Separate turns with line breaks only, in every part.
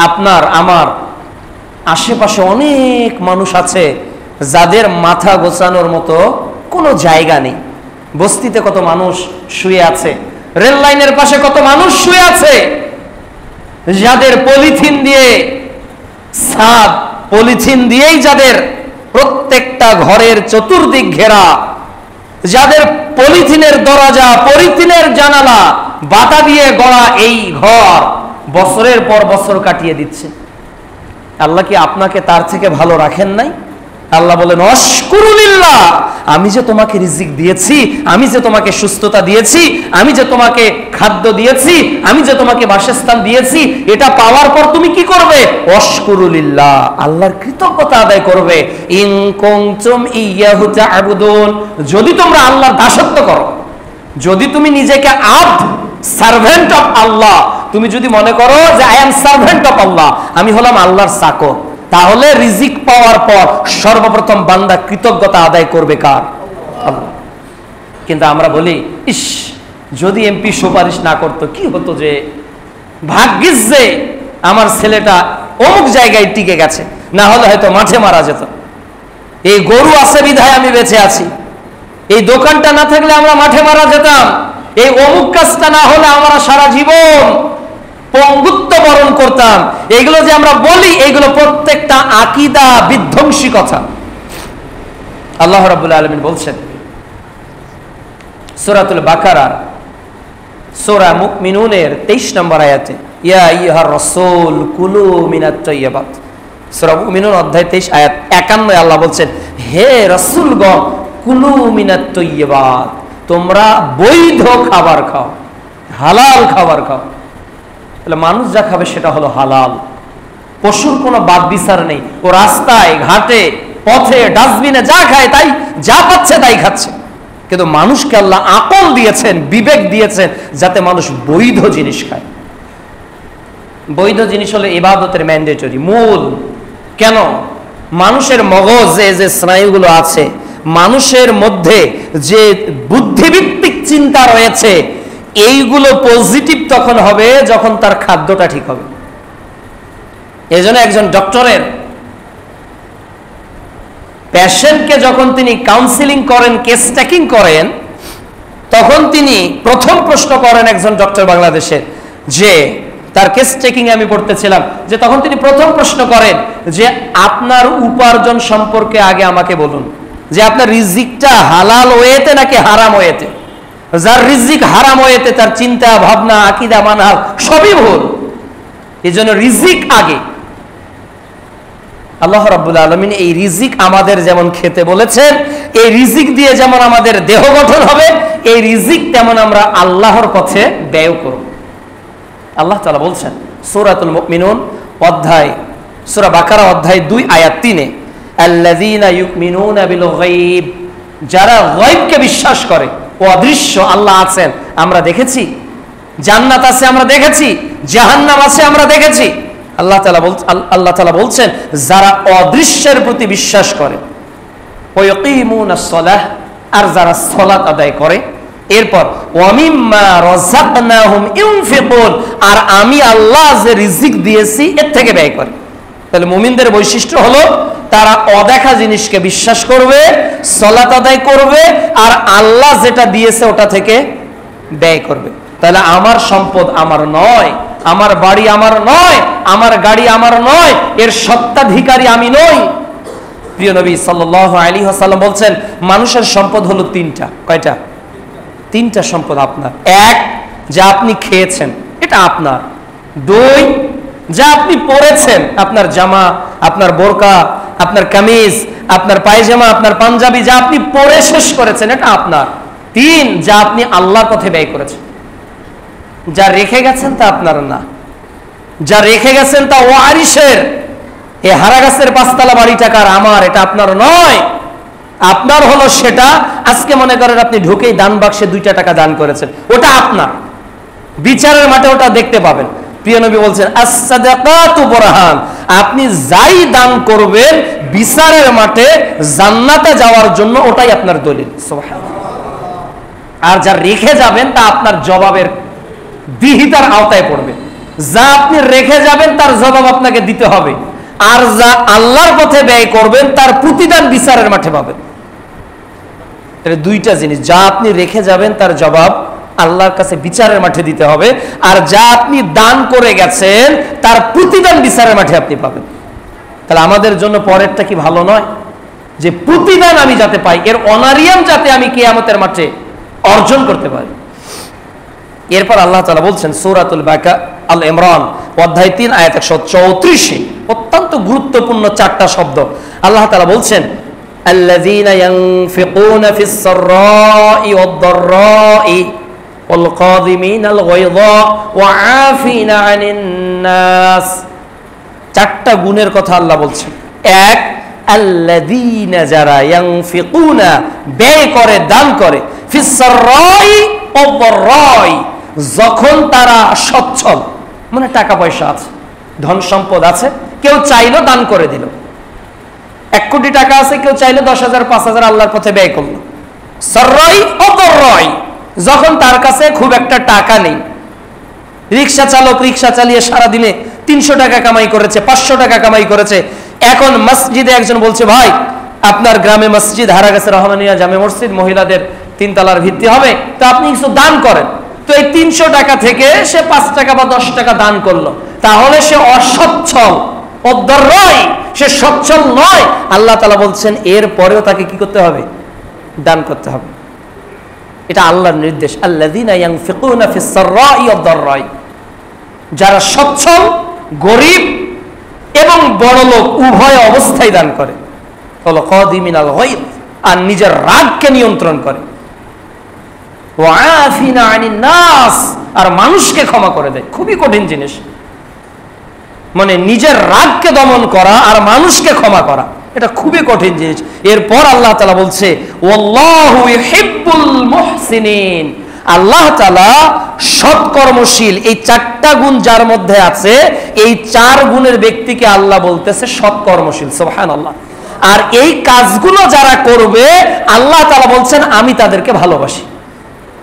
আপনার আমার আশেপাশে অনেক মানুষ আছে যাদের মাথা গোছানোর মতো কোনো জায়গা নেই। বস্তিতে কত মানুষ শুয়ে আছে, রেল লাইনের পাশে কত মানুষ শুয়ে আছে, যাদের পলিথিন দিয়ে ছাদ, পলিথিন দিয়েই যাদের প্রত্যেকটা ঘরের চতুর্দিক ঘেরা, যাদের পলিথিনের দরজা, পলিথিনের জানালা, বাতা দিয়ে গড়া এই ঘর বছরের পর বছর কাটিয়ে দিচ্ছে। আল্লাহ কি আপনাকে তার থেকে ভালো রাখেন নাই? আল্লাহ বলেন অশকুরুলিল্লাহ, আমি যে তোমাকে রিজিক দিয়েছি, আমি যে তোমাকে সুস্থতা দিয়েছি, আমি যে তোমাকে খাদ্য দিয়েছি, আমি যে তোমাকে বাসস্থান দিয়েছি, এটা পাওয়ার পর তুমি কি করবে? অশকুরুলিল্লাহ, আল্লাহর কৃতজ্ঞতা আদায় করবে। ইন কুনতুম ইয়্যাহু তা'বুদুন, যদি তোমরা আল্লাহর দাসত্ব করো, যদি তুমি নিজেকে সার্ভেন্ট অফ আল্লাহ, তুমি যদি মনে করো যে আই এম সার্ভেন্ট অফ আল্লাহ, আমি হলাম আল্লাহর চাকর, তাহলে রিজিক পাওয়ার পর সর্বপ্রথম বান্দা কৃতজ্ঞতা আদায় করবে কার? আল্লাহ। কিন্তু আমরা বলি, ইস, যদি এমপি সুপারিশ না করতো কি হতো, যে ভাগ্যিস যে আমার ছেলেটা অমুক জায়গায় টিকে গেছে, না হলে হয়তো মাঠে মারা যেত। এই গরু আছে বিধায় আমি বেঁচে আছি, এই দোকানটা না থাকলে আমরা মাঠে মারা যেতাম, এই অমুক কাজটা না হলে আমরা সারা জীবন পঙ্গুত্ব বরণ করতাম। এগুলো যে আমরা বলি, এগুলো প্রত্যেকটা আকীদা বিধ্বংসী কথা। আল্লাহ রাব্বুল আলামিন বলছেন সূরাতুল বাকারার সূরা মুমিনুনের 23 নম্বর আয়াতে, ইয়া আইয়ুহার রাসূল কুলু মিনাত তাইয়্যিবাত। সূরা মুমিনুন অধ্যায় 23 আয়াত 51 আল্লাহ বলছেন, হে রাসূলগণ, কুলু মিনাত তাইয়্যিবাত, তোমরা বৈধ খাবার খাও, হালাল খাবার খাও। তাহলে মানুষ যা খাবে সেটা হলো হালাল, পশুর কোনো বাদ বিচার নেই। ও রাস্তায় ঘাটে পথে ডাস্টবিনে যা খায় তাই, যা পাচ্ছে তাই খাচ্ছে। কিন্তু মানুষকে আল্লাহ আকল দিয়েছেন, বিবেক দিয়েছেন, যাতে মানুষ বৈধ জিনিস খায়। বৈধ জিনিস হলো ইবাদতের ম্যান্ডেটরি, মূল। কেন? মানুষের মগজে যে স্নায়ুগুলো আছে, মানুষের মধ্যে যে বুদ্ধিভিত্তিক চিন্তা রয়েছে, এইগুলো পজিটিভ তখন হবে যখন তার খাদ্যটা ঠিক হবে। এই জন্য একজন ডক্টরের পেশেন্টকে যখন তিনি কাউন্সিলিং করেন, কেস টেকিং করেন, তখন তিনি প্রথম প্রশ্ন করেন একজন ডক্টর বাংলাদেশের, যে তার কেস টেকিং আমি পড়তেছিলাম, যে তখন তিনি প্রথম প্রশ্ন করেন যে আপনার উপার্জন সম্পর্কে আগে আমাকে বলুন, যে আপনার রিজিকটা হালাল ওয়েতে নাকি হারাম ওয়েতে। যার রিজিক হারাম ওয়েতে, তার চিন্তা ভাবনা, আকীদা, মানহাজ সবই ভুল। এই জন্য রিজিক আগে। আল্লাহ রাব্বুল আলামিন এই রিজিক আমাদের যেমন খেতে বলেছেন, এই রিজিক দিয়ে যেমন আমাদের দেহ গঠন হবে, এই রিজিক তেমন আমরা আল্লাহর পথে ব্যয় করব। আল্লাহ তাআলা বলছেন সূরাতুল মুমিনুন অধ্যায়, সূরা বাকারা অধ্যায় 2 আয়াত 3, আল্লাযীনা ইউমিনুনা বিল গায়ব, যারা গায়বকে বিশ্বাস করে, অদৃশ্য আল্লাহ আছেন আমরা দেখেছি, জান্নাত আছে আমরা দেখেছি, জাহান্নাম আছে আমরা দেখেছি। আল্লাহ তাআলা বলছেন যারা অদৃশ্যের প্রতি বিশ্বাস করে, ওয়াকিমুনাস সালাহ, আর যারা সালাত আদায় করে, এরপর ওয়ামিম্মা রাযাকনাহুম ইউনফিকুন, আর আমি আল্লাহ যে রিজিক দিয়েছি এর থেকে ব্যয় করে। তাহলে মুমিনদের বৈশিষ্ট্য হলো তারা অদেখা জিনিসকে বিশ্বাস করবে, সালাত আদায় করবে, আর আল্লাহ যেটা দিয়েছে ওটা থেকে ব্যয় করবে। তাহলে আমার সম্পদ আমার নয়, আমার বাড়ি আমার নয়, আমার গাড়ি আমার নয়, এর সত্ত্বাধিকারী আমি নই। প্রিয় নবী সাল্লাল্লাহু আলাইহি ওয়াসাল্লাম বলছেন মানুষের সম্পদ হলো 3টা। কয়টা? 3টা সম্পদ আপনার। 1, যা আপনি খেয়েছেন, এটা আপনার। 2, যা আপনি পরেছেন, আপনার জামা, আপনার বোরকা, আপনার কামিজ, আপনার পায়জামা, আপনার পাঞ্জাবি, যা আপনি পরে শেষ করেছেন, এটা আপনার। 3, যা আপনি আল্লাহর পথে ব্যয় করেছেন। যা রেখে গেছেন তা আপনার না, যা রেখে গেছেন তা ওয়ারিসের। এই হারাগাছের 5 তলা বাড়ি টাকার আমার, এটা আপনার নয়। আপনার হলো সেটা, আজকে মনে করেন আপনি ঢুকেই দান বাক্সে 2টা টাকা দান করেছেন, ওটা আপনার। বিচারের মাঠে ওটা দেখতে পাবেন। প্রিয় নবী বলছেন আস-সাদাকাতু বুরহান, আপনি যাই দান করবেন বিচারের মাঠে জান্নাতে যাওয়ার জন্য ওটাই আপনার দলিল। সুবহানাল্লাহ। আর যা রেখে যাবেন তা আপনার জবাবের বিহিতার আওতায় পড়বে। যা আপনি রেখে যাবেন তার জবাব আপনাকে দিতে হবে, আর যা আল্লাহর পথে ব্যয় করবেন তার প্রতিদান বিচারের মাঠে পাবেন। দুইটা জিনিস, যা আপনি রেখে যাবেন তার জবাব আল্লাহর কাছে বিচারের মাঠে দিতে হবে, আর যা আপনি দান করে গেছেন তার প্রতিদান বিচারের মাঠে আপনি পাবেন। তাহলে আমাদের জন্য পরেরটা কি ভালো নয়, যে প্রতিদান আমি যাতে পাই, এর অনারিয়াম যাতে আমি কিয়ামতের মাঠে অর্জন করতে পারি। এরপর আল্লাহ তাআলা বলছেন সূরাতুল বাকা আল ইমরান অধ্যায় 3 আয়াত 134, অত্যন্ত গুরুত্বপূর্ণ চারটা শব্দ। আল্লাহ তাআলা বলছেন আল্লাযীনা ইয়ানফিকুনা ফিস সাররাই ওয়াদ দাররাই ওয়াল কাযিমিনাল গায়যা ওয়া আফিনা আনিন নাস। চারটা গুণের কথা আল্লাহ বলছেন। এক, আল্লাযীনা যারা ইয়ানফিকুনা ব্যয় করে, দান করে, ফিস সাররাই ওয়াদ দাররাই যখন তারা সচ্ছল, মানে টাকা পয়সা আছে, ধন সম্পদ আছে, কেউ চাইলো দান করে দিল। 1 কোটি টাকা আছে, কেউ চাইলে 10,000 5,000 আল্লাহর পথে ব্যয় করলো। সররাই অদররাই যখন তার কাছে খুব একটা টাকা নেই, রিক্সা চালক রিক্সা চালিয়ে সারা দিনে 300 টাকা কামাই করেছে, 500 টাকা কামাই করেছে, এখন মসজিদে একজন বলছে ভাই আপনার গ্রামে মসজিদ হারা গেছে, রহমানিয়া জামে মসজিদ, মহিলাদের 3 তলার ভিত্তি হবে, তো আপনি কিছু দান করেন। তো এই 300 টাকা থেকে সে 5 টাকা বা 10 টাকা দান করলো, তাহলে সে অসচ্ছল, অদররাই, সে সচ্ছল নয়। আল্লাহ তাআলা বলছেন এর পরেও তাকে কি করতে হবে, দান করতে হবে। এটা আল্লাহর নির্দেশ, আল্লাযীনা ইয়ানফিকুনা ফিস সাররাই ওয়াদ দাররাই, যারা সচ্ছল, গরীব এবং বড়লোক উভয় অবস্থায় দান করে, ওয়াল কাযিমিনাল গায়য, আর নিজের রাগকে নিয়ন্ত্রণ করে, ওয়া আফিনা আনিন নাস, আর মানুষকে ক্ষমা করে দেয়। খুবই কঠিন জিনিস, মানে নিজের রাগকে দমন করা আর মানুষকে ক্ষমা করা, এটা খুবই কঠিন জিনিস। এরপর আল্লাহ তাআলা বলছে ওয়াল্লাহু ইউহিব্বুল মুহসিনিন, আল্লাহ তাআলা সৎকর্মশীল, এই 4টা গুণ যার মধ্যে আছে, এই 4 গুণের ব্যক্তিকে আল্লাহ বলতেছে সৎকর্মশীল। সুবহানাল্লাহ। আর এই কাজগুলো যারা করবে আল্লাহ তাআলা বলছেন আমি তাদেরকে ভালোবাসি।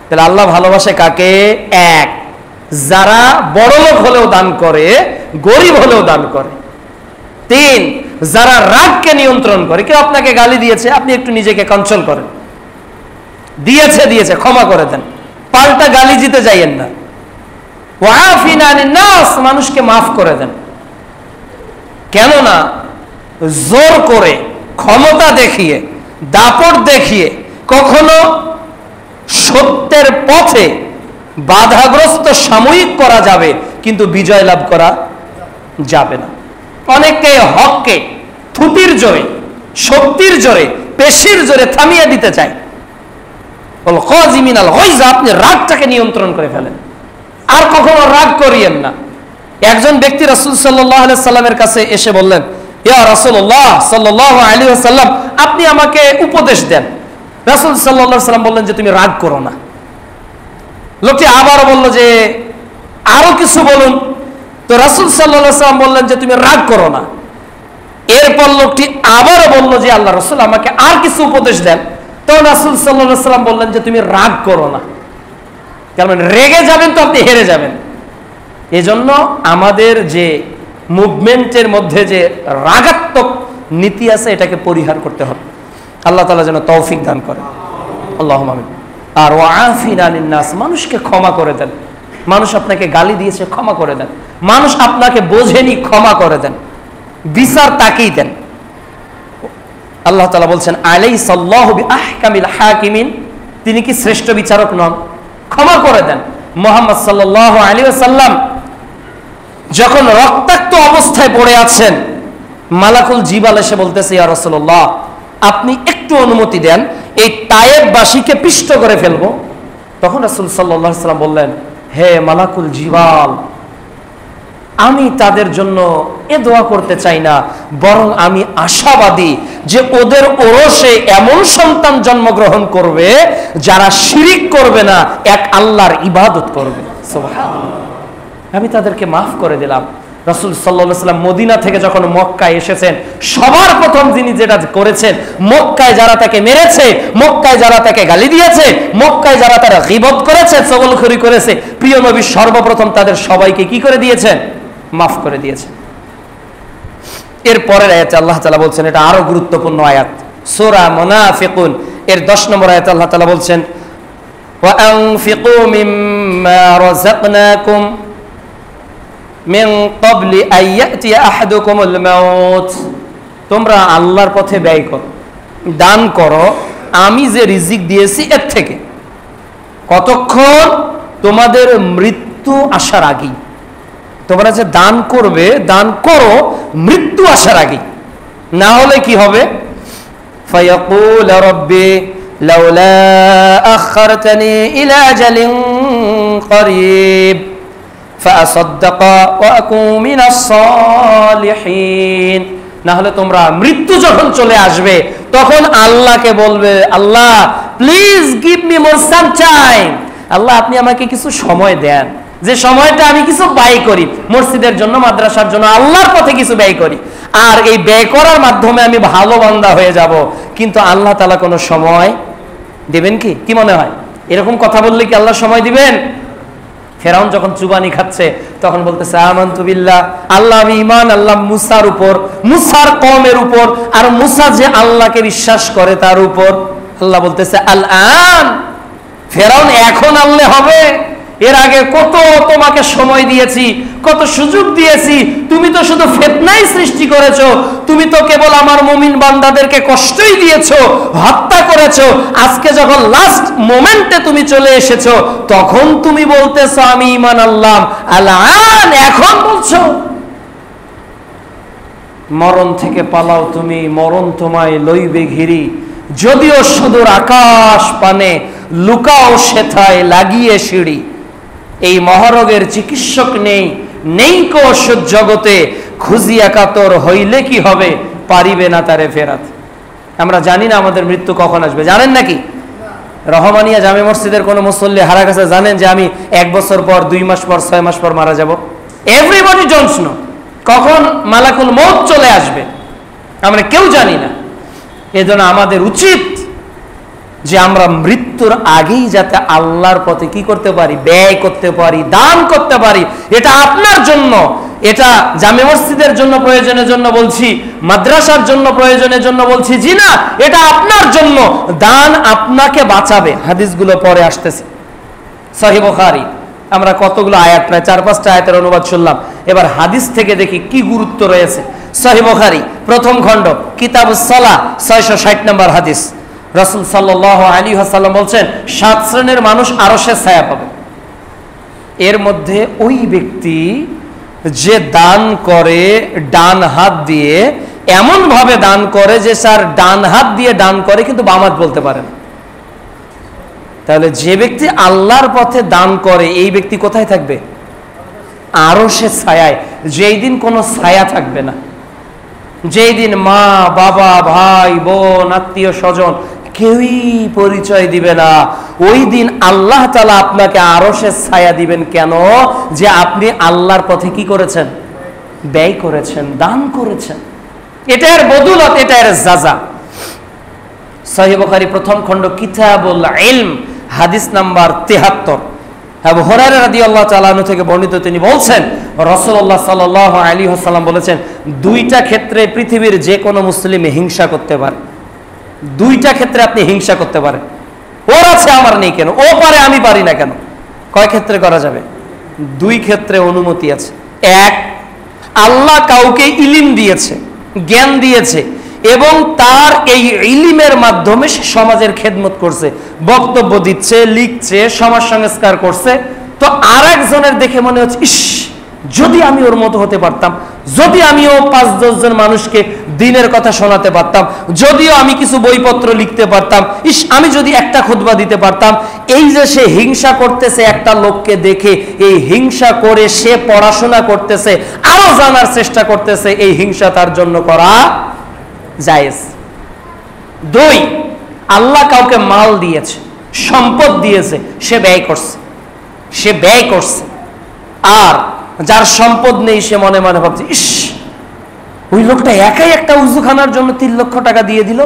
তাহলে আল্লাহ ভালোবাসে কাকে? এক, যারা বড়লোক হলেও দান করে, গরিব হলেও দান করে। 3, যারা রাগকে নিয়ন্ত্রণ করে, কেউ আপনাকে গালি দিয়েছে, আপনি একটু নিজেকে কন্ট্রোল করেন, দিয়েছে ক্ষমা করে দেন, পাল্টা গালি দিতে যাইয়েন না। ওয়া আফিনা আনিন নাস, মানুষকে মাফ করে দেন। কেননা জোর করে, ক্ষমতা দেখিয়ে, দাপট দেখিয়ে কখনো সত্যের পথে বাধাগ্রস্ত সাময়িক করা যাবে, কিন্তু বিজয় লাভ করা যাবে না। অনেকে হককে থুতির জোরে, শক্তির জোরে, পেশির জোরে থামিয়ে দিতে চায়। ওয়াল কাযিমিনাল গায়য, আপনি রাগটাকে নিয়ন্ত্রণ করে ফেলেন, আর কখনো রাগ করিয়েন না। একজন ব্যক্তি রাসূল সাল্লাল্লাহু আলাইহি সাল্লামের কাছে এসে বললেন, ইয়া রাসূলুল্লাহ সাল্লাল্লাহু আলাইহি ওয়াসাল্লাম, আপনি আমাকে উপদেশ দেন। রাসূল সাল্লাল্লাহু আলাইহি ওয়াসাল্লাম বললেন যে তুমি রাগ করো না। লোকটি আবার বলল যে আরো কিছু বলুন। তো রাসূল সাল্লাল্লাহু আলাইহি ওয়াসাল্লাম বললেন যে তুমি রাগ করো না। এরপর লোকটি আবারও বলল যে আল্লাহ রাসূল আমাকে আর কিছু উপদেশ দেন। তো রাসূল সাল্লাল্লাহু আলাইহি ওয়াসাল্লাম বললেন যে তুমি রাগ করো না, কারণ রেগে যাবেন তো আপনি হেরে যাবেন। এজন্য আমাদের যে মুভমেন্টের মধ্যে যে রাগাত্মক নীতি আছে, এটাকে পরিহার করতে হবে। আল্লাহ তাআলা যেন তৌফিক দান করেন, আল্লাহুম্মা আমিন। আর ওয়া আফিনা আনিন নাস, মানুষকে ক্ষমা করে দেন। মানুষ আপনাকে গালি দিয়েছে, ক্ষমা করে দেন। মানুষ আপনাকে বোঝেনি, ক্ষমা করে দেন, বিচার তাকেই দেন। আল্লাহ তাআলা বলছেন আলাইসাল্লাহু বিআহকামিল হাকিমিন, তিনি কি শ্রেষ্ঠ বিচারক নন? ক্ষমা করে দেন। মুহাম্মদ সাল্লাল্লাহু আলাইহি ওয়াসাল্লাম যখন রক্তাক্ত অবস্থায় পড়ে আছেন, মালাকুল জিবাল এসে বলতেছে ইয়া রাসূলুল্লাহ, আপনি একটু অনুমতি দেন, এই তায়েববাসীকে পিষ্ট করে ফেলবো। তখন রাসূল সাল্লাল্লাহু আলাইহি ওয়াসাল্লাম বললেন, হে মালাকুল জিবাল, আমি তাদের জন্য এ দোয়া করতে চাই না, বরং আমি আশাবাদী যে ওদের ওরসে এমন সন্তান জন্মগ্রহণ করবে যারা শিরিক করবে না, এক আল্লাহর ইবাদত করবে। সুবহানাল্লাহ। আমি তাদেরকে মাফ করে দিলাম। রাসূল সাল্লাল্লাহু আলাইহি ওয়াসাল্লাম মদিনা থেকে যখন মক্কায় এসেছেন, সবার প্রথম যিনি যেটা করেছেন, মক্কায় যারা তাকে মেরেছে, মক্কায় যারা তাকে গালি দিয়েছে, মক্কায় যারা তারা গীবত করেছে, চগলখড়ি করেছে, প্রিয় নবী সর্বপ্রথম তাদের সবাইকে কি করে দিয়েছেন? মাফ করে দিয়েছেন। এরপরের আয়াতে আল্লাহ তাআলা বলছেন, এটা আরো গুরুত্বপূর্ণ আয়াত, সূরা মুনাফিকুন এর 10 নম্বর আয়াতে আল্লাহ তাআলা বলছেন, ওয়া আনফিকু মিম্মা রাযাকনাকুম মিন ক্বাবলি আইয়াতি আহাদুকুমুল মাউত, তোমরা আল্লাহর পথে ব্যয় করো, দান করো আমি যে রিজিক দিয়েছি এর থেকে। কতক্ষণ? তোমাদের মৃত্যু আসার আগেই। তোমরা যে দান করবে, দান করো মৃত্যু আসার আগেই, না হলে কি হবে? ফায়াকুল রাব্বি লাউলা আখারতানি ইলা আজালিন করিব ফাসাদদাকা ওয়া আকুন মিনাস সালিহিন। না হলে তোমরা মৃত্যু যখন চলে আসবে তখন আল্লাহকে বলবে, Allah please give me more some time, Allah আপনি আমাকে কিছু সময় দেন, যে সময়টা আমি কিছু ব্যয় করি মসজিদের জন্য, মাদ্রাসার জন্য, আল্লাহর পথে কিছু ব্যয় করি, আর এই ব্যয় করার মাধ্যমে আমি ভালো বান্দা হয়ে যাব। কিন্তু আল্লাহ তাআলা কোনো সময় দিবেন কি? কি মনে হয়? এরকম কথা বললে কি আল্লাহ সময় দিবেন? ফেরাউন যখন চুবানি খাচ্ছে তখন বলতেছে, আমানতু বিল্লাহ, আল্লাহ আমি ঈমান আল্লাহ মুসার উপর, মুসার কওমের উপর, আর মুসা যে আল্লাহকে বিশ্বাস করে তার উপর। আল্লাহ বলতেছে, আল আন, ফেরাউন এখন আল্লাহ হবে? এর আগে কত তোমাকে সময় দিয়েছি, কত সুযোগ দিয়েছি, তুমি তো শুধু ফিতনাই সৃষ্টি করেছো, তুমি তো কেবল আমার মুমিন বান্দাদেরকে কষ্টই দিয়েছো, হত্যা করেছো। আজকে যখন লাস্ট মোমেন্টে তুমি চলে এসেছো তখন তুমি বলতেছো আমি ঈমান আনলাম, আলান এখন বলছো? মরণ থেকে পালাও তুমি, মরণ তোমায় লইবে ঘিরি, যদিও সুদূর আকাশ পানে লুকাও সেথায় লাগিয়ে সিঁড়ি। এই মহারোগের চিকিৎসক নেই, নেই কো ওষুধ জগতে, খুঁজিয়া কাতর হইলে কি হবে, পারিবে না তারে ফেরাত। আমরা জানি না আমাদের মৃত্যু কখন আসবে, জানেন নাকি? রহমানিয়া জামে মসজিদের কোন মুসল্লি হারা কাছে জানেন যে আমি 1 বছর পর, 2 মাস পর, 6 মাস পর মারা যাব? এভরিবডি ডোন্টস নো কখন মালাকুল মউত চলে আসবে, আমরা কেউ জানি না। এজন্য আমাদের উচিত যে আমরা মৃত্যুর আগেই যাতে আল্লাহর পথে কি করতে পারি, ব্যয় করতে পারি, দান করতে পারি। এটা আপনার জন্য, এটা জামে মসজিদের জন্য প্রয়োজনের জন্য বলছি, মাদ্রাসার জন্য প্রয়োজনের জন্য বলছি, জি না, এটা আপনার জন্য। দান আপনাকে বাঁচাবে। হাদিসগুলো পরে আসতেছে। সহিহ বুখারী, আমরা কতগুলো আয়াত, প্রায় 4-5টা আয়াতের অনুবাদ শুনলাম, এবার হাদিস থেকে দেখি কি গুরুত্ব রয়েছে। সহিহ বুখারী প্রথম খণ্ড কিতাবুস সালাহ 660 নম্বর হাদিস। রাসূল সাল্লাল্লাহু আলাইহি ওয়াসাল্লাম বলছেন, 7 শ্রেণীর মানুষ আরশের ছায়া পাবে। এর মধ্যে ওই ব্যক্তি যে দান করে ডান হাত দিয়ে, এমন ভাবে দান করে যে স্যার ডান হাত দিয়ে দান করে কিন্তু বাম হাত বলতে পারে না। তাহলে যে ব্যক্তি আল্লাহর পথে দান করে এই ব্যক্তি কোথায় থাকবে? আরশের ছায়ায়। যেই দিন কোনো ছায়া থাকবে না, যেই দিন মা বাবা ভাই বোন আত্মীয় স্বজন কেউই পরিচয় দিবে না, ওই দিন আল্লাহ তাআলা আপনাকে আরশের ছায়া দিবেন। কেন? যে আপনি আল্লাহর পথে কি করেছেন? ব্যয় করেছেন, দান করেছেন। এটার বদৌলত, এটার জাযা। সহিহ বুখারী প্রথম খণ্ড কিতাবুল ইলম হাদিস নাম্বার 73। আবু হুরায়রা রাদিয়াল্লাহু তাআলা আনহু থেকে বর্ণিত, তিনি বলছেন রাসূলুল্লাহ সাল্লাল্লাহু আলাইহি ওয়াসাল্লাম বলেছেন, 2টা ক্ষেত্রে পৃথিবীর যে কোনো মুসলিম হিংসা করতে পারে। 2টা ক্ষেত্রে আপনি হিংসা করতে পারেন। ওর আছে আমার নেই কেন, ও পারে আমি পারি না কেন। কয় ক্ষেত্রে করা যাবে? 2 ক্ষেত্রে অনুমতি আছে। 1, আল্লাহ কাউকে ইলম দিয়েছে, জ্ঞান দিয়েছে, এবং তার এই ইলমের মাধ্যমে সে সমাজের খেদমত করছে, বক্তব্য দিচ্ছে, লিখছে, সমাজ সংস্কার করছে। তো আর একজনের দেখে মনে হচ্ছে, ইস যদি আমি ওর মতো হতে পারতাম, যদি আমিও 5-10 জন মানুষকে দ্বীনের কথা শোনাতে পারতাম, যদিও আমি কিছু বইপত্র লিখতে পারতাম, ইস আমি যদি একটা খুতবা দিতে পারতাম। এই যে সে হিংসা করতেছে একটা লোককে দেখে, এই হিংসা করে সে পড়াশোনা করতেছে, আরো জানার চেষ্টা করতেছে, এই হিংসা তার জন্য করা জায়েজ। 2, আল্লাহ কাউকে মাল দিয়েছে, সম্পদ দিয়েছে, সে ব্যয় করছে, আর যার সম্পদ নেই সে মনে মনে ভাবছে, ইস, ওই লোকটা একাই একটা উজুখানার জন্য 3 লক্ষ টাকা দিয়ে দিল।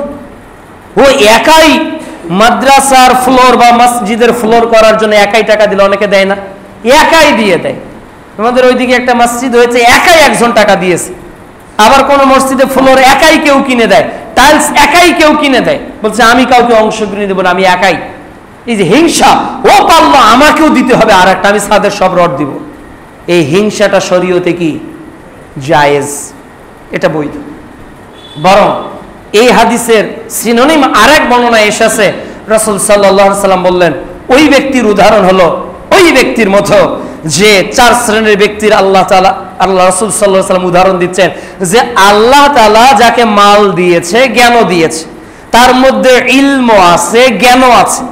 ও একাই মাদ্রাসার ফ্লোর বা মসজিদের ফ্লোর করার জন্য একাই টাকা দিল, অনেকে দেয় না, একাই দিয়ে দেয়। আমাদের ওইদিকে একটা মসজিদ হয়েছে, একাই একজন টাকা দিয়েছে। আবার কোন মসজিদে ফ্লোর একাই কেউ কিনে দেয়, টাইলস একাই কেউ কিনে দেয়, বলছে আমি কাউকে অংশ কিনে দেবো না, আমি একাই। এই যে হিংসা, ও পারলো আমাকেও দিতে হবে আর একটা, আমি ছাদের সব রড দিব। এই হিংসাটা শরীয়তে কি জায়েজ, এটা বৈধ। বরং এই হাদিসের সিনোনিম আরেক বর্ণনা এসেছে, রাসূল সাল্লাল্লাহু আলাইহি সাল্লাম বললেন, ওই ব্যক্তির উদাহরণ হলো ওই ব্যক্তির মতো যে 4 শ্রেণীর ব্যক্তির আল্লাহ তাআলা, আল্লাহ রাসূল সাল্লাল্লাহু আলাইহি সাল্লাম উদাহরণ দিচ্ছেন যে আল্লাহ তাআলা যাকে মাল দিয়েছে, জ্ঞানও দিয়েছে, তার মধ্যে ইলম আছে, জ্ঞানও আছে,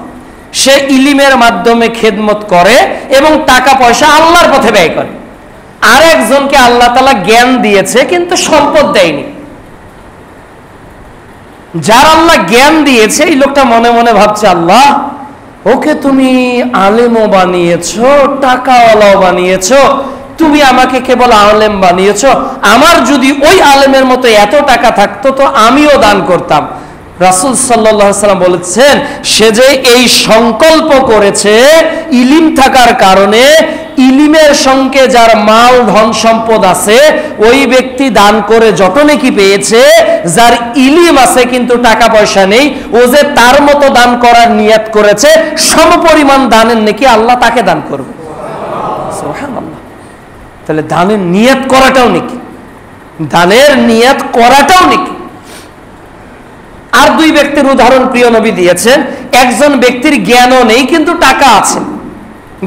সে ইলিমের মাধ্যমে খেদমত করে এবং টাকা পয়সা আল্লাহর পথে ব্যয় করে। আর একজনকে আল্লাহ তাআলা জ্ঞান দিয়েছে কিন্তু সম্পদ দেয়নি। যার আল্লাহ জ্ঞান দিয়েছে এই লোকটা মনে মনে ভাবছে, আল্লাহ ওকে তুমি আলেমও বানিয়েছো, টাকাওয়ালাও বানিয়েছো, তুমি আমাকে কেবল আলেম বানিয়েছো, আমার যদি ওই আলেমের মতো এত টাকা থাকতো তো আমিও দান করতাম। রাসূল সাল্লাল্লাহু আলাইহি সাল্লাম বলেছেন, সে যে এই সংকল্প করেছে ইলিম থাকার কারণে, ইলিমের সঙ্গে যার মাল ধন সম্পদ আছে ওই ব্যক্তি দান করে যত নেকি পেয়েছে, যার ইলিম আছে কিন্তু টাকা পয়সা নেই, ও যে তার মতো দান করার নিয়ত করেছে, সমপরিমাণ দানের নেকি আল্লাহ তাকে দান করবে। সুবহানাল্লাহ। তাহলে দানের নিয়ত করাটাও নেকি, দানের নিয়ত করাটাও নেকি। আর 2 ব্যক্তির উদাহরণ প্রিয় নবী দিয়েছেন, একজন ব্যক্তির জ্ঞানও নেই কিন্তু টাকা আছে,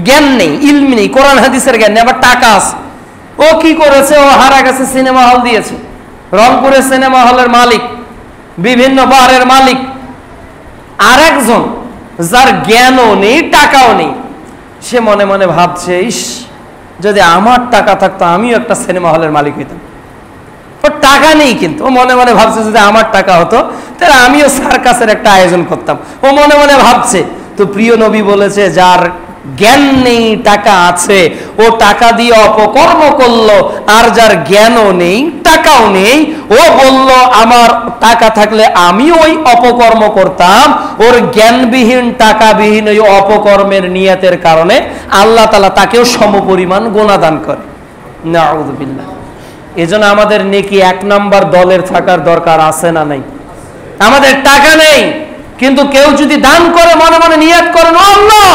জ্ঞান নেই, ইলম নেই, কোরআন হাদিসের জ্ঞান নেই, আবার টাকা আছে। ও কি করেছে, ও হারা গেছে, সিনেমা হল দিয়েছে, রংপুরের সিনেমা হলের মালিক, বিভিন্ন বারের মালিক। আর একজন যার জ্ঞানও নেই, টাকাও নেই, সে মনে মনে ভাবছে, ইস, যদি আমার টাকা থাকতো আমিও একটা সিনেমা হলের মালিক হইতাম। ওর টাকা নেই কিন্তু ও মনে মনে ভাবছে, যদি আমার টাকা হতো তাহলে আমিও সার্কাসের একটা আয়োজন করতাম, ও মনে মনে ভাবছে। তো প্রিয় নবী বলেছে, যার জ্ঞান নেই টাকা আছে ও টাকা দিয়ে অপকর্ম করলো, আর যার জ্ঞানও নেই টাকাও নেই ও বলল আমার টাকা থাকলে আমিও ওই অপকর্ম করতাম, ওর জ্ঞানবিহীন টাকাবিহীন ওই অপকর্মের নিয়তের কারণে আল্লাহ তাআলা তাকেও সমপরিমাণ গুনাহ দান করে। নাউযুবিল্লাহ। এজন্য আমাদের নেকি 1 নাম্বার দলের থাকার দরকার আছে না নাই? আমাদের টাকা নেই কিন্তু কেউ যদি দান করে মনে মনে নিয়ত করেন, আল্লাহ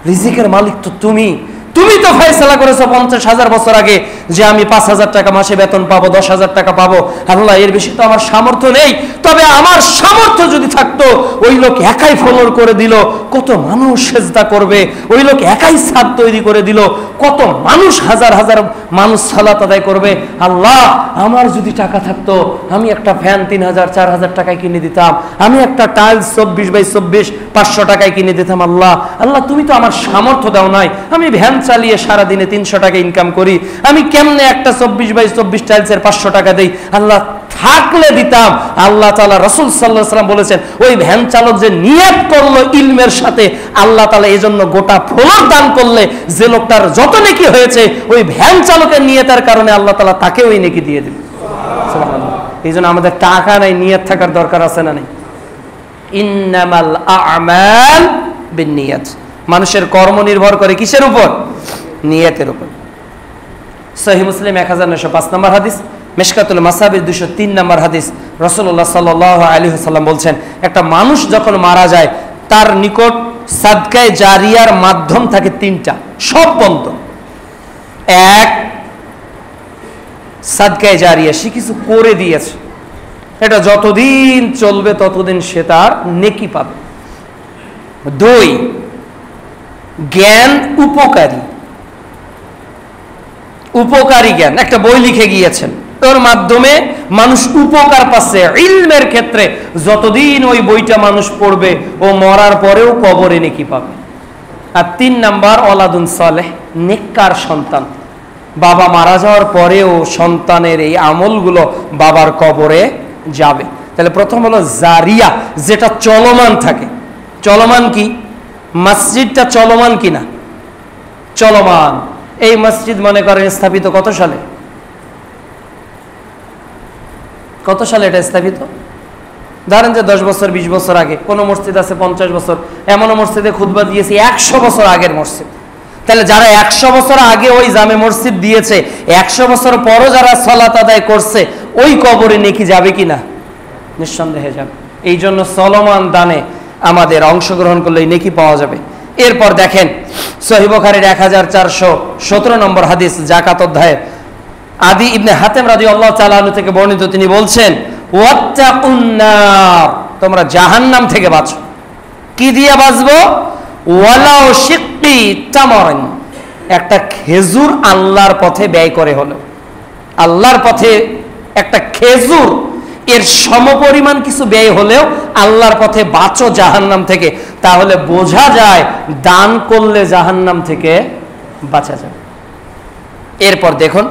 রিজিকের মালিক তো তুমি, তুমি তো ফয়সালা করেছো 50,000 বছর আগে যে আমি 5,000 টাকা মাসে বেতন পাবো, 10,000 টাকা পাবো। আল্লাহ এর বেশি তো আমার সামর্থ্য নেই, তবে আমার সামর্থ্য যদি থাকতো ওই লোক একাই ফলোর করে দিল, কত মানুষ সেজদা করবে, ওই লোক একাই ছাদ তৈরি করে দিল, কত মানুষ হাজার হাজার মানুষ সালাত আদায় করবে। আল্লাহ আমার যদি টাকা থাকতো আমি একটা ফ্যান 3,000 4,000 টাকায় কিনে দিতাম, আমি একটা টাইলস 24x24 500 টাকায় কিনে দিতাম। আল্লাহ আল্লাহ তুমি তো আমার সামর্থ্য দাও নাই, আমি ভ্যান চালিয়ে সারাদিনে 300 টাকা ইনকাম করি, আমি কেমনে একটা 24x24 টাইলসের 500 টাকা দেই? আল্লাহ থাকলে দিতাম। আল্লাহ তাআলা, রাসূল সাল্লাল্লাহু আলাইহি ওয়াসাল্লাম বলেছেন, ওই ভ্যান চালক যে নিয়ত করলো ইলমের সাথে, আল্লাহ তাআলা এজন্য গোটা ফ্লোর দান করলে যে লোকটার যত নেকি হয়েছে ওই ভ্যান চালকের নিয়তের কারণে আল্লাহ তাআলা তাকে ওই নেকি দিয়ে দিবেন। সুবহানাল্লাহ। এইজন্য আমাদের টাকা নাই, নিয়ত থাকার দরকার আছে না নাই? ইন্নামাল আ'মাল বিন্নিয়াত। মানুষের কর্ম নির্ভর করে কিসের উপর? নিয়তের উপর। সহিহ মুসলিম 1905 নম্বর হাদিস, মিশকাতুল মাসাবির 203 নম্বর হাদিস, রাসূলুল্লাহ সাল্লাল্লাহু আলাইহি ওয়াসাল্লাম বলছেন, একটা মানুষ যখন মারা যায় তার নিকট সাদকায়ে জারিয়ার মাধ্যম থাকে 3টা, সব বন্ধ। 1, সাদকায়ে জারিয়া, সে কিছু করে দিয়েছে, এটা যতদিন চলবে ততদিন সে তার নেকি পাবে। 2, জ্ঞান উপকারী, উপকারী জ্ঞান, একটা বই লিখে গিয়েছেন, ওর মাধ্যমে মানুষ উপকার পাচ্ছে। ইলমের ক্ষেত্রে যতদিন ওই বইটা মানুষ পড়বে ও মরার পরেও কবরে নেকি পাবে। আর 3 নাম্বার ওয়ালাদুন সালেহ, নেককার সন্তান, বাবা মারা যাওয়ার পরেও সন্তানের এই আমলগুলো বাবার কবরে যাবে। তাহলে প্রথম হলো জারিয়া, যেটা চলমান থাকে। চলমান কি? মসজিদটা চলমান কিনা? চলমান। এই মসজিদ মনে করেন স্থাপিত কত সালে? কত সালে এটা স্থাপিত? ধরেন যে 10 বছর 20 বছর আগে। কোন মসজিদ আছে 50 বছর, এমনও মসজিদে খুতবা দিয়েছি 100 বছর আগের মসজিদ। তাহলে যারা 100 বছর আগে ওই জামে মসজিদ দিয়েছে, 100 বছর পরও যারা সালাত আদায় করছে, ওই কবরে নেকি যাবে কিনা? নিঃসন্দেহে যাবে। এই জন্য চলমান দানে আমাদের অংশগ্রহণ করলে নেকি পাওয়া যাবে। এরপর দেখেন সহিহ বুখারীর 1417 নম্বর হাদিস, যাকাত অধ্যায়ে আদি ইবনে হাতেম রাদিয়াল্লাহু তাআলা আনহু থেকে বর্ণিত, তিনি বলছেন ওয়াত্তাকুন নার, তোমরা জাহান্নাম থেকে বাঁচো। কি দিয়ে বাঁচবো? ওয়ালাউ শিক্কি তামারিন, একটা খেজুর আল্লাহর পথে ব্যয় করে হলো। আল্লাহর পথে একটা খেজুর এর সমপরিমাণ কিছু ব্যয় হলেও আল্লাহর পথে বাঁচো জাহান্নাম থেকে। তাহলে বোঝা যায় দান করলে জাহান্নাম থেকে বাঁচা যাবে। এরপর দেখুন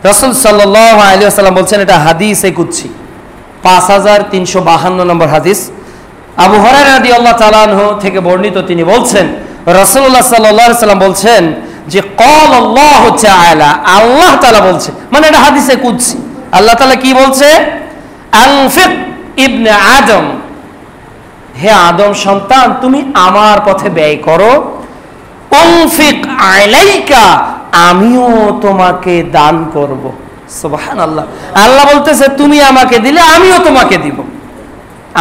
রাসূল সাল্লাল্লাহু আলাইহি ওয়াসাল্লাম বলছেন, এটা হাদিসে কুদসি 5352 নম্বর হাদিস, আবু হুরায়রা রাদিয়াল্লাহু তাআলা আনহু থেকে বর্ণিত, তিনি বলছেন রাসূলুল্লাহ সাল্লাল্লাহু আলাইহি ওয়াসাল্লাম বলছেন যে ক্বালা আল্লাহু তাআলা, আল্লাহ তাআলা বলছে, মানে এটা হাদিসে কুদসি। আল্লাহ তাআলা কি বলছে? আনফিক ইবনে আদম, হে আদম সন্তান তুমি আমার পথে ব্যয় করো। উনফিক আলাইকা, আমিও তোমাকে দান করব। সুবহানাল্লাহ, আল্লাহ বলতেছে তুমি আমাকে দিলে আমিও তোমাকে দিব।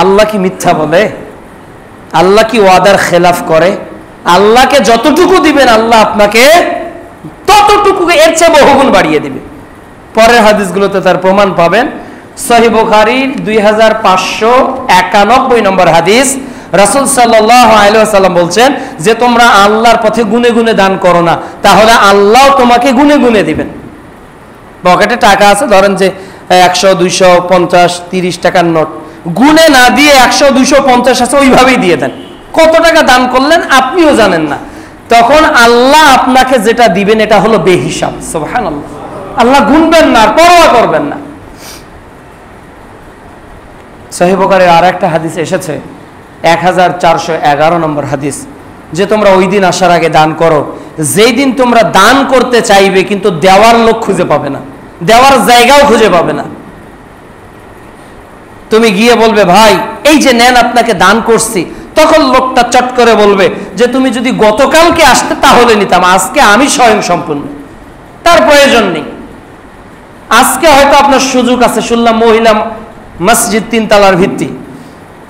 আল্লাহ কি মিথ্যা বলে? আল্লাহ কি ওয়াদার খেলাফ করে? আল্লাহকে যতটুকু দিবেন আল্লাহ আপনাকে ততটুকু, এর চেয়ে বহুগুণ বাড়িয়ে দিবে। পরের হাদিসগুলোতে তার প্রমাণ পাবেন। সহিহ বুখারীর 2591 নম্বর হাদিস, রাসূল সাল্লাল্লাহু আলাইহি ওয়াসাল্লাম বলছেন যে তোমরা আল্লাহর পথে গুনে গুনে দান করো না, তাহলে আল্লাহ তোমাকে গুনে গুনে দিবেন। পকেটে টাকা আছে, ধরেন যে 100 200 50 30 টাকার নোট, গুনে না দিয়ে 100 200 50 আছে ওইভাবেই দিয়ে দেন। কত টাকা দান করলেন আপনিও জানেন না, তখন আল্লাহ আপনাকে যেটা দিবেন এটা হলো বেহিসাব। সুবহানাল্লাহ, আল্লাহ গুনবেন না, পরোয়া করবেন না। সহিহ বুখারীর আরেকটা হাদিসে এসেছে 1411 নম্বর হাদিস, যে তোমরা ওই দিন আসার আগে দান করো যেই দিন তোমরা দান করতে চাইবে কিন্তু দেওয়ার লোক খুঁজে পাবে না, দেওয়ার জায়গাও খুঁজে পাবে না। তুমি গিয়ে বলবে ভাই এই যে নেন আপনাকে দান করছি, তখন লোকটা চট করে বলবে যে তুমি যদি গতকালকে আসতে তাহলে নিতাম, আজকে আমি স্বয়ং সম্পূর্ণ, তার প্রয়োজন নেই। আজকে হয়তো আপনার সুযোগ আছে, শুনলাম মহিলা মসজিদ 3 তলার ভিত্তি,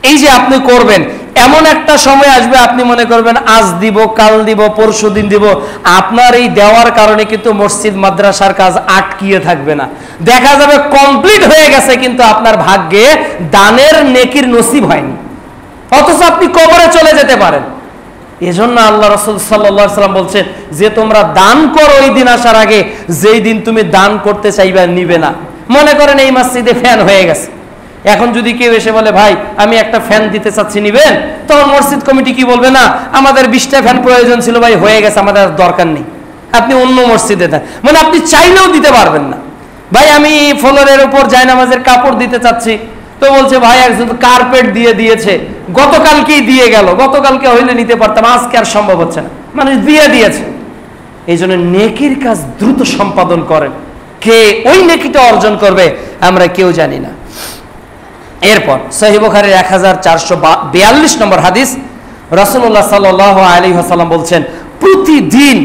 এই যে আপনি করবেন, এমন একটা সময় আসবে আপনি মনে করবেন আজ দিব, কাল দিব, পরশু দিন দিব। আপনার এই দেওয়ার কারণে কিন্তু মসজিদ মাদ্রাসার কাজ আটকিয়ে থাকবে না, দেখা যাবে কমপ্লিট হয়ে গেছে, কিন্তু আপনার ভাগ্যে দানের নেকির নসিব হয়নি, অথচ আপনি কবরে চলে যেতে পারেন। এজন্য আল্লাহ রাসূল সাল্লাল্লাহু আলাইহি ওয়াসাল্লাম বলছেন যে তোমরা দান করো ওই দিন আসার আগে যেই দিন তুমি দান করতে চাইবে নিবে না। মনে করেন এই মসজিদে ফ্যান হয়ে গেছে, এখন যদি কেউ এসে বলে ভাই আমি একটা ফ্যান দিতে চাচ্ছি নিবেন, তখন মসজিদ কমিটি কি বলবে? না, আমাদের 20টা ফ্যান প্রয়োজন ছিল ভাই, হয়ে গেছে, আমাদের দরকার নেই, আপনি অন্য মসজিদে দেন। মানে আপনি চাইলেও দিতে পারবেন না। ভাই আমি ফ্লোরের উপর জায়নামাজের কাপড় দিতে চাচ্ছি, তো বলছে ভাই একজন কার্পেট দিয়ে দিয়েছে, গতকালকেই দিয়ে গেল, গতকালকে হইলে নিতে পারতাম, আজকে আর সম্ভব হচ্ছে না, মানুষ দিয়ে দিয়েছে। এই জন্য নেকির কাজ দ্রুত সম্পাদন করেন, কে ওই নেকিটা অর্জন করবে আমরা কেউ জানি না। এরপর সহিহ বুখারীর 1442 নম্বর হাদিস, রাসূলুল্লাহ সাল্লাল্লাহু আলাইহি ওয়াসাল্লাম বলছেন প্রতিদিন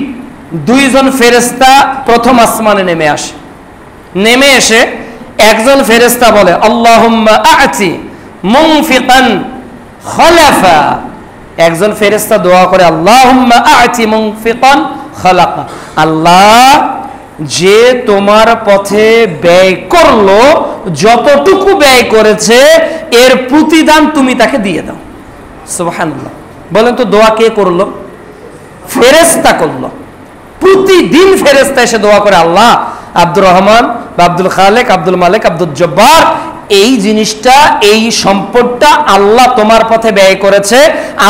2 জন ফেরেশতা প্রথম আসমানে নেমে আসে, নেমে এসে একজন ফেরেশতা বলে আল্লাহুম্মা আ'তি মুনফিকান খলাফা, একজন ফেরেশতা দোয়া করে আল্লাহুম্মা আ'তি মুনফিকান খলাফা, আল্লাহ যে তোমার পথে ব্যয় করলো যতটুকু ব্যয় করেছে এর প্রতিদান তুমি তাকে দিয়ে দাও। সুবহানাল্লাহ, বলেন তো দোয়া কে করলো? ফেরেশতা করলো। প্রতিদিন ফেরেশতা এসে দোয়া করে আল্লাহ আব্দুর রহমান বা আব্দুল খালেক, আব্দুল মালিক, আব্দুল জব্বার, এই জিনিসটা, এই সম্পদটা আল্লাহ তোমার পথে ব্যয় করেছে,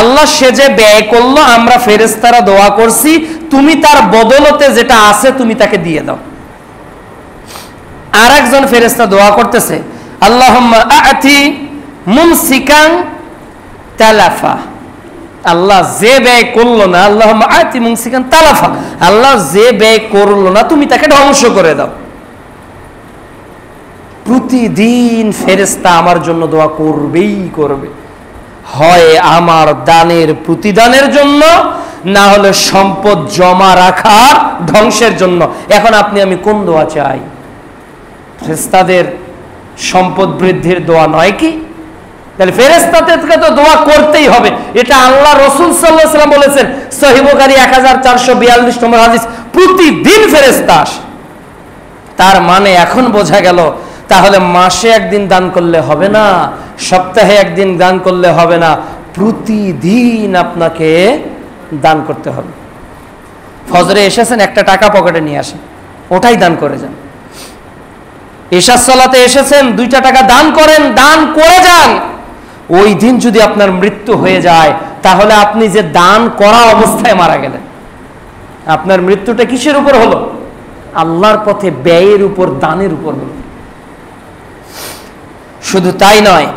আল্লাহ সে যে ব্যয় করলো আমরা ফেরেশতারা দোয়া করছি তুমি তার বদলতে যেটা আছে তুমি তাকে দিয়ে দাও। আর একজন ফেরেশতা দোয়া করতেছে আল্লাহুম্মা আ'তি মুমসিকান তালাফা, আল্লাহ যে ব্যয় করলো না, আল্লাহুম্মা আতি মুমসিকান তালাফা, আল্লাহ যে ব্যয় করলো না তুমি তাকে ধ্বংস করে দাও। প্রতিদিন ফেরেশতা আমার জন্য দোয়া করবেই করবে, হয় আমার দানের প্রতিদানের জন্য, না হলে সম্পদ জমা রাখার ধ্বংসের জন্য। এখন আপনি আমি কোন দোয়া চাই? ফেরেশতাদের সম্পদ বৃদ্ধির দোয়া নয় কি? তাহলে ফেরেশতাদেরকে তো দোয়া করতেই হবে। এটা আল্লাহ রাসূল সাল্লাল্লাহু আলাইহি ওয়াসাল্লাম বলেছেন, সহিহ বুখারী 1442 নম্বর হাদিস, প্রতিদিন ফেরেশতা আসে। তার মানে এখন বোঝা গেল তাহলে মাসে একদিন দান করলে হবে না, সপ্তাহে একদিন দান করলে হবে না, প্রতিদিন আপনাকে দান করতে হবে। ফজরে এসেছেন, একটা টাকা পকেটে নিয়ে আসেন, ওটাই দান করে যান। ইশার সালাতে এসেছেন, 2টা টাকা দান করেন, দান করে যান। ওই দিন যদি আপনার মৃত্যু হয়ে যায়, তাহলে আপনি যে দান করা অবস্থায় মারা গেলেন, আপনার মৃত্যুটা কিসের উপর হলো? আল্লাহর পথে ব্যয়ের উপর, দানের উপর হলো। শুধু তাই নয়,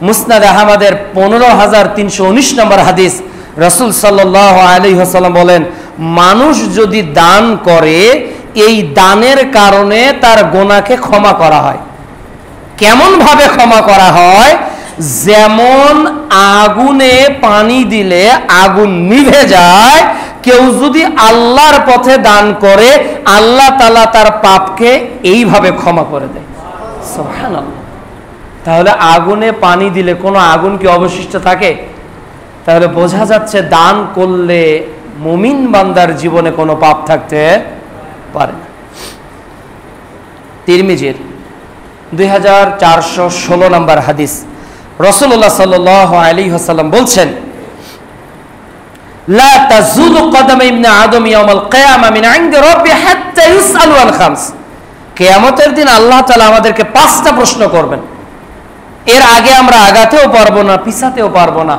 মুসনাদ আহমদের 15319 নম্বর হাদিস, রাসূল সাল্লাল্লাহু আলাইহি ওয়াসাল্লাম বলেন, মানুষ যদি দান করে, এই দানের কারণে তার গুনাহকে ক্ষমা করা হয়। কেমন ভাবে ক্ষমা করা হয়? যেমন আগুনে পানি দিলে আগুন নিভে যায়, কেউ যদি আল্লাহর পথে দান করে, আল্লাহ তাআলা তার পাপকে এইভাবে ক্ষমা করে দেয়। সুবহানাল্লাহ। তাহলে আগুনে পানি দিলে কোনো আগুন কি অবশিষ্ট থাকে? তাহলে বোঝা যাচ্ছে দান করলে মুমিন বান্দার জীবনে কোনো পাপ থাকতে পারে না। তিরমিজির 2416 নম্বর হাদিস, রাসূলুল্লাহ সাল্লাল্লাহু আলাইহি ওয়াসাল্লাম বলছেন, লা তাজুলু কদম ইবনে আদম ইয়াউমাল কিয়ামা মিন ইনদি রাব্বি হাত্তা ইউসআলু আন খামস। কিয়ামতের দিন আল্লাহ তাআলা আমাদেরকে 5টা প্রশ্ন করবেন। এর আগে আমরা আগাতেও পারবো না, পিছাতেও পারবো না।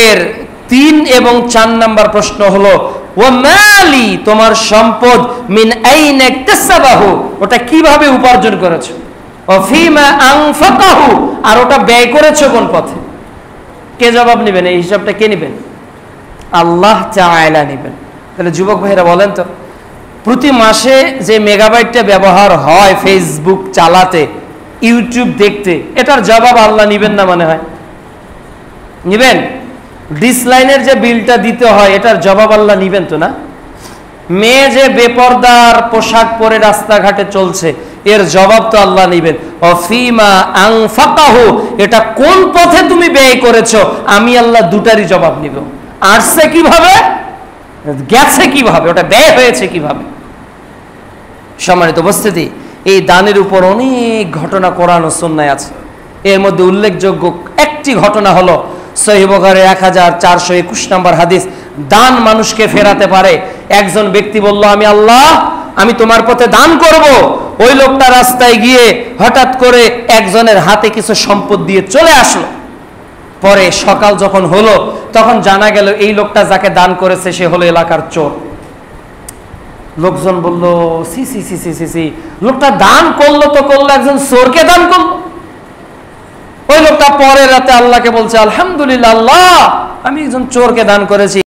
এর 3 এবং 4 নাম্বার প্রশ্ন হলো, ওয়া মালি, তোমার সম্পদ, মিন আইনা ইকতাসাবাহু, ওটা কিভাবে উপার্জন করেছো, ওয়া ফিমা আনফাকাহু, আর ওটা ব্যয় করেছো কোন পথে। কে জবাব নেবেন? এই হিসাবটা কে নেবেন? আল্লাহ তাআলা নেবেন। তাহলে যুবক ভাইরা বলেন তো, প্রতি মাসে যে মেগাবাইটটা ব্যবহার হয় ফেসবুক চালাতে, ইউটিউব দেখতে, এটার জবাব আল্লাহ নিবেন না মনে হয়? নিবেন? ডিসলাইনের যে বিলটা দিতে হয়, এটার জবাব আল্লাহ নিবেন তো না? মেয়ে যে বেপরদার পোশাক পরে রাস্তাঘাটে চলছে, এর জবাব তো আল্লাহ নিবেন। অফিমা আনফাকাহু, এটা কোন পথে তুমি ব্যয় করেছো, আমি আল্লাহ দুটারই জবাব নিব। আসছে কিভাবে, গেছে কিভাবে, ওটা ব্যয় হয়েছে কিভাবে। সম্মানিত উপস্থিতি, এই দানের উপর অনেক ঘটনা কোরআন ও সুন্নায় আছে। এর মধ্যে উল্লেখযোগ্য একটি ঘটনা হলো সহিহ বুখারী 1421 নম্বর হাদিস, দান মানুষকে ফেরাতে পারে। একজন ব্যক্তি বলল, আমি তোমার পথে দান করব। ওই লোকটা রাস্তায় গিয়ে হঠাৎ করে একজনের হাতে কিছু সম্পদ দিয়ে চলে আসলো। পরে সকাল যখন হলো, তখন জানা গেল এই লোকটা যাকে দান করেছে সে হলো এলাকার চোর। লোকজন বলল, সি সি সি সি সি সি, লোকটা দান করলো তো করলো, একজন চোরকে দান করলো। ওই লোকটা পরের রাতে আল্লাহকে বলছে, আলহামদুলিল্লাহ আল্লাহ, আমি একজন চোরকে দান করেছি।